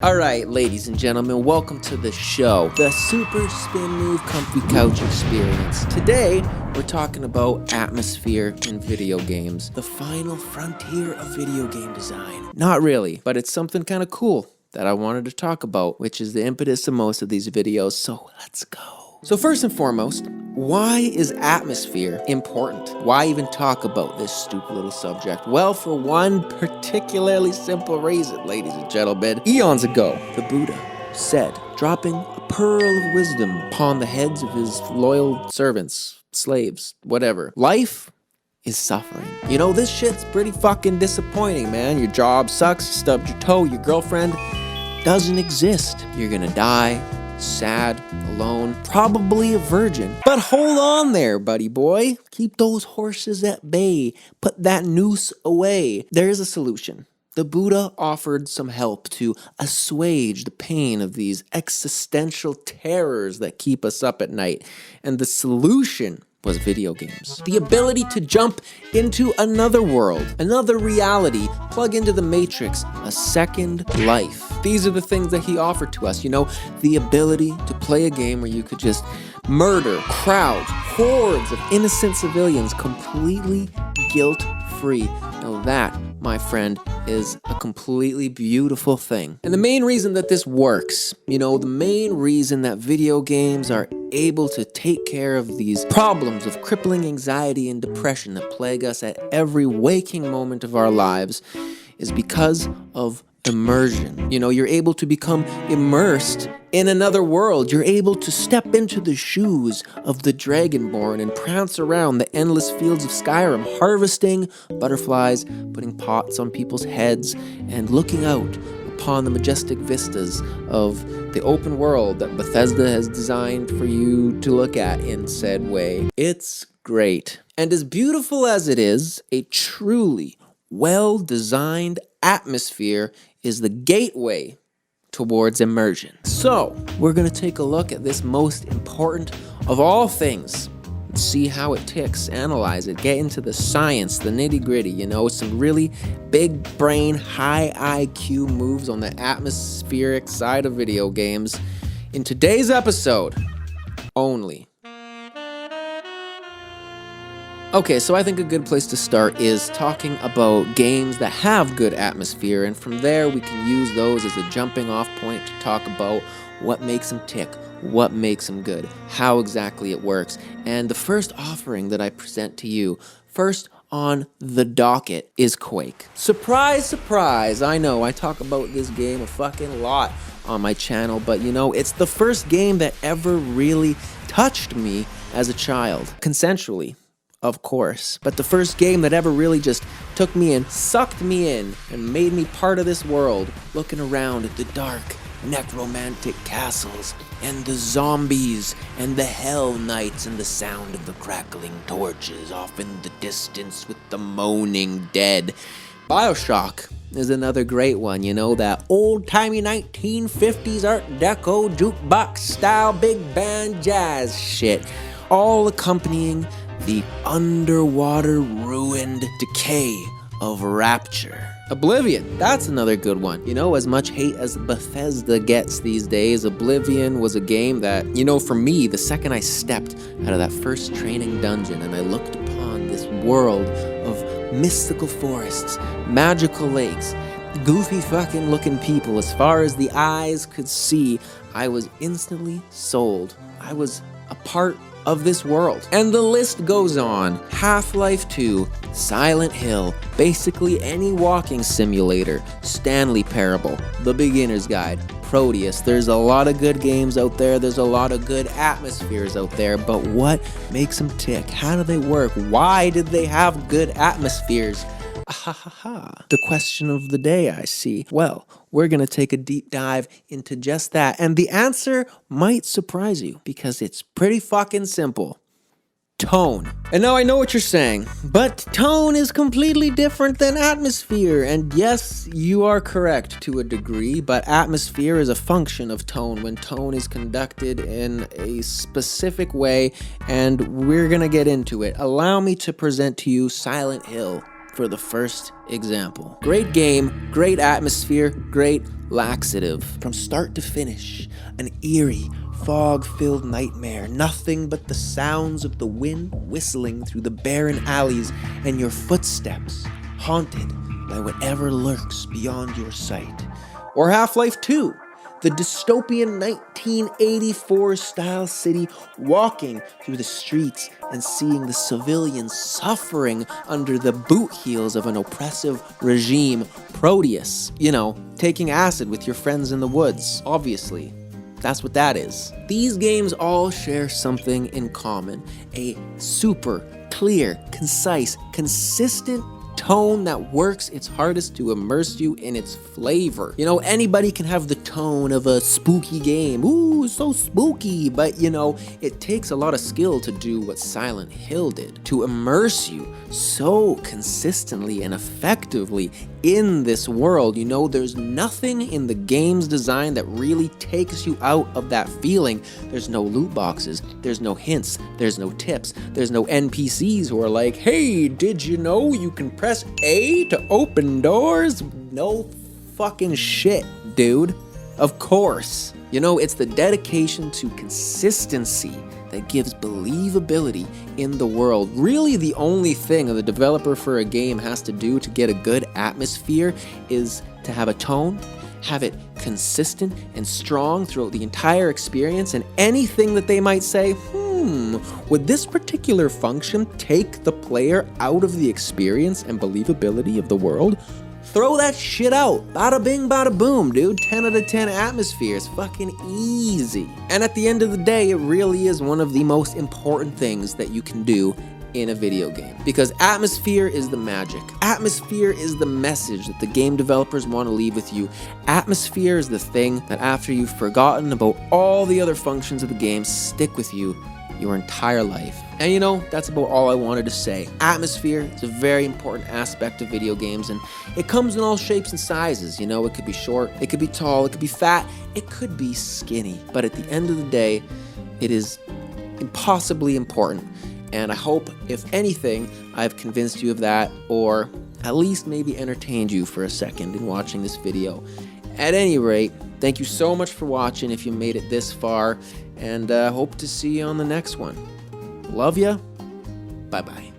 Alright, ladies and gentlemen, welcome to the show, the Super Spin Move Comfy Couch Experience. Today, we're talking about atmosphere in video games, the final frontier of video game design. Not really, but it's something kind of cool that I wanted to talk about, which is the impetus of most of these videos, so let's go. So first and foremost, why is atmosphere important? Why even talk about this stupid little subject? Well, for one particularly simple reason, ladies and gentlemen. Eons ago, the Buddha said, dropping a pearl of wisdom upon the heads of his loyal servants, slaves, whatever. Life is suffering. You know, this shit's pretty fucking disappointing, man. Your job sucks, you stubbed your toe, your girlfriend doesn't exist. You're gonna die, sad, alone, probably a virgin. But hold on there, buddy boy. Keep those horses at bay. Put that noose away. There's a solution. The Buddha offered some help to assuage the pain of these existential terrors that keep us up at night. And the solution was video games. The ability to jump into another world, another reality, plug into the Matrix, a second life. These are the things that he offered to us, you know, the ability to play a game where you could just murder crowds, hordes of innocent civilians completely guilt-free. Now that, my friend, is a completely beautiful thing. And the main reason that this works, you know, the main reason that video games are able to take care of these problems of crippling anxiety and depression that plague us at every waking moment of our lives is because of immersion. You know, you're able to become immersed in another world. You're able to step into the shoes of the Dragonborn and prance around the endless fields of Skyrim, harvesting butterflies, putting pots on people's heads, and looking out upon the majestic vistas of the open world that Bethesda has designed for you to look at in said way. It's great. And as beautiful as it is, a truly well-designed atmosphere is the gateway towards immersion. So, we're going to take a look at this most important of all things. See how it ticks, analyze it, get into the science, the nitty-gritty, you know, some really big brain, high IQ moves on the atmospheric side of video games in today's episode only. Okay, so I think a good place to start is talking about games that have good atmosphere, and from there we can use those as a jumping off point to talk about what makes them tick, what makes them good, how exactly it works. And the first offering that I present to you, first on the docket, is Quake. Surprise, surprise, I know I talk about this game a fucking lot on my channel, but you know, it's the first game that ever really touched me as a child, consensually. Of course, but the first game that ever really just took me in, sucked me in, and made me part of this world, looking around at the dark, necromantic castles, and the zombies, and the hell knights, and the sound of the crackling torches off in the distance with the moaning dead. BIOSHOCK is another great one, you know, that old-timey 1950s Art Deco jukebox style big band jazz shit, all accompanying the underwater ruined decay of Rapture. Oblivion, that's another good one. You know, as much hate as Bethesda gets these days, Oblivion was a game that, you know, for me, the second I stepped out of that first training dungeon and I looked upon this world of mystical forests, magical lakes, goofy fucking looking people as far as the eyes could see, I was instantly sold. I was a part of this world. And the list goes on. Half-Life 2, Silent Hill, basically any walking simulator, Stanley Parable, The Beginner's Guide, Proteus. There's a lot of good games out there, there's a lot of good atmospheres out there, but what makes them tick? How do they work? Why did they have good atmospheres? The question of the day, I see. Well, we're going to take a deep dive into just that, and the answer might surprise you, because it's pretty fucking simple. Tone. And now I know what you're saying, but tone is completely different than atmosphere, and yes, you are correct to a degree, but atmosphere is a function of tone when tone is conducted in a specific way, and we're going to get into it. Allow me to present to you Silent Hill for the first example. Great game, great atmosphere, great laxative. From start to finish, an eerie, fog-filled nightmare. Nothing but the sounds of the wind whistling through the barren alleys and your footsteps, haunted by whatever lurks beyond your sight. Or Half-Life 2. The dystopian 1984-style city, walking through the streets and seeing the civilians suffering under the boot heels of an oppressive regime. Proteus, taking acid with your friends in the woods, obviously. That's what that is. These games all share something in common. A super clear, concise, consistent tone that works its hardest to immerse you in its flavor. Anybody can have the tone of a spooky game. Ooh, so spooky. But, it takes a lot of skill to do what Silent Hill did. To immerse you so consistently and effectively in this world. There's nothing in the game's design that really takes you out of that feeling. There's no loot boxes. There's no hints. There's no tips. There's no NPCs who are like, hey, did you know you can press A to open doors? No fucking shit, dude. Of course. It's the dedication to consistency that gives believability in the world. Really, the only thing the developer for a game has to do to get a good atmosphere is to have a tone, have it consistent and strong throughout the entire experience, and anything that they might say, would this particular function take the player out of the experience and believability of the world? Throw that shit out. Bada bing, bada boom, dude. 10 out of 10 atmospheres. Fucking easy. And at the end of the day, it really is one of the most important things that you can do in a video game. Because atmosphere is the magic. Atmosphere is the message that the game developers want to leave with you. Atmosphere is the thing that after you've forgotten about all the other functions of the game, stick with you your entire life. And that's about all I wanted to say. Atmosphere is a very important aspect of video games, and it comes in all shapes and sizes. It could be short, it could be tall, it could be fat, it could be skinny. But at the end of the day, it is impossibly important. And I hope, if anything, I've convinced you of that, or at least maybe entertained you for a second in watching this video. At any rate, thank you so much for watching if you made it this far, and hope to see you on the next one. Love ya. Bye-bye.